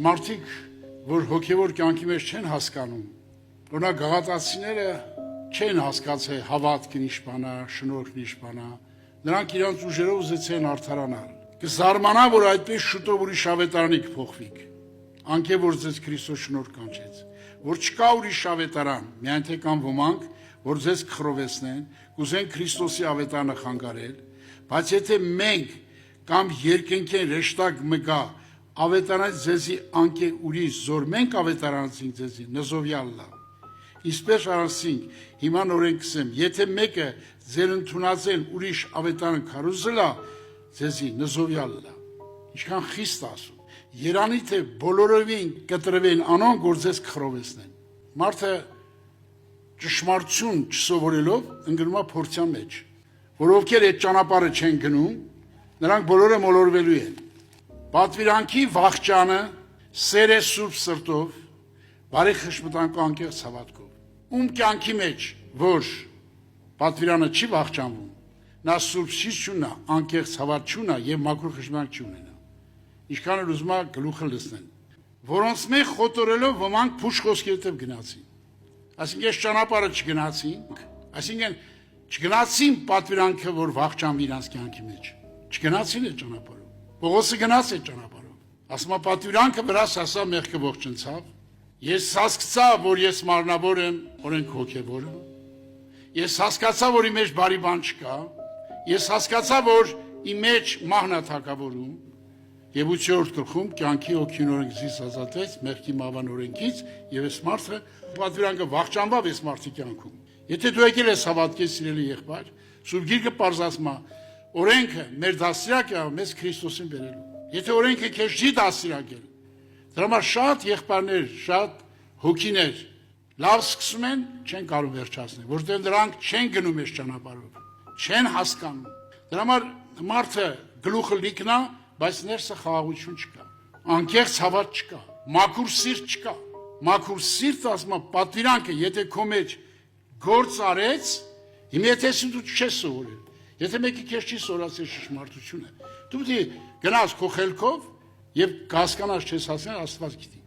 Մարդիկ, որ հոգևոր կյանքի մեջ չեն հասկանում, օրինակ գաղատացիները չեն հասկացել հավատքն ինչ բան է, շնորհքն ինչ բան է, նրանք իրանց ուժերով ուզեցին արդարանալ։ Կզարմանա, որ այդպես շուտով ուրիշ ավետարանի կփոխվիք, անկե որ ձեզ Քրիստոս շնորհ կանչեց, որ չկա ուրիշ ավետարան, միայն թե կան ոմանք, որ ձեզ կխրովեցնեն, կուզեն Քրիստոսի ավետարանը խանգարել, բայց եթե մենք կամ երկնքեն ռեշտակ մգա ավետարանից ձեզի անկե ուրիշ զոր մենք ավետարանցինք ձեզի նզովյալ լա։ Իսպես արասինք, հիմա նորեն կսեմ, եթե մեկը ձեր ընդունածեն ուրիշ ավետարան քարուզլա, ձեզի նզովյալ լա։ Ինչքան խիստ ասում։ Երանի թե բոլորովին կտրվեն անոնք, որ ձեզ կխրովեցնեն։ Մարդը ճշմարտություն չսովորելով ընկնում է փորձյան մեջ, որ ովքեր այդ ճանապարհը չեն գնում, նրանք բոլորը մոլորվելու են։ Պատվիրանքի վախճանը սեր է սուրբ սրտով, բարի խշմտանք անկեղծ հավատքով։ Ում կյանքի մեջ, որ պատվիրանը չի վախճանվում, նա սուրբ սիրտ չունա, անկեղծ հավատ չունա եւ մաքուր խշմտանք չունենա։ Ինչքան էլ ուզում է գլուխը լցնեն։ Որոնց մեջ խոտորելով ոմանք փուշ խոսքի հետև գնացին։ Այսինքն այս ճանապարհը չգնացին, այսինքն չգնացին պատվիրանքը, որ վախճանվի իրանց կյանքի մեջ։ Չգնացին այդ ճանապարհով։ Պողոսը գնաց այդ ճանապարհով։ Ասում է պատվիրանքը վրաս ասա մեղքը ողջնցավ։ Ես հասկացա, որ ես մարմնավոր եմ, օրենք հոգևոր եմ։ Ես հասկացա, որ իմ մեջ բարի բան չկա։ Ես հասկացա, որ իմ մեջ մահն է թակավորում։ Եվ 8-րդ գլխում կյանքի հոգին օրենքից ազատվեց, մեղքի մահվան օրենքից, եւ այս մարդը պատվիրանքը վախճանվավ այս մարդի կյանքում։ Եթե դու եկել ես հավատքից սիրելի եղբայր, Սուրբ Գիրքը պարզացմա օրենքը մեր դաստիարակը մեզ Քրիստոսին բերելու։ Եթե օրենքը քեզ չի դաստիարակել, դրա համար շատ եղբայրներ, շատ հոգիներ լավ սկսում են, չեն կարող վերջացնել, որովհետև նրանք չեն գնում այս ճանապարհով, չեն հասկանում։ Դրա համար մարդը գլուխը լիքնա, բայց ներսը խաղաղություն չկա, անկեղծ հավատ չկա, մաքուր սիրտ չկա։ Մաքուր սիրտ ասում է պատվիրանքը, եթե քո մեջ գործ արեց, հիմա եթե դու չես սովորել, եթե մեկը քեզ չի սորացել ճշմարտությունը, դու պետք է գնաս քո խելքով եւ կհասկանաս չես հասնել, Աստված գիտի։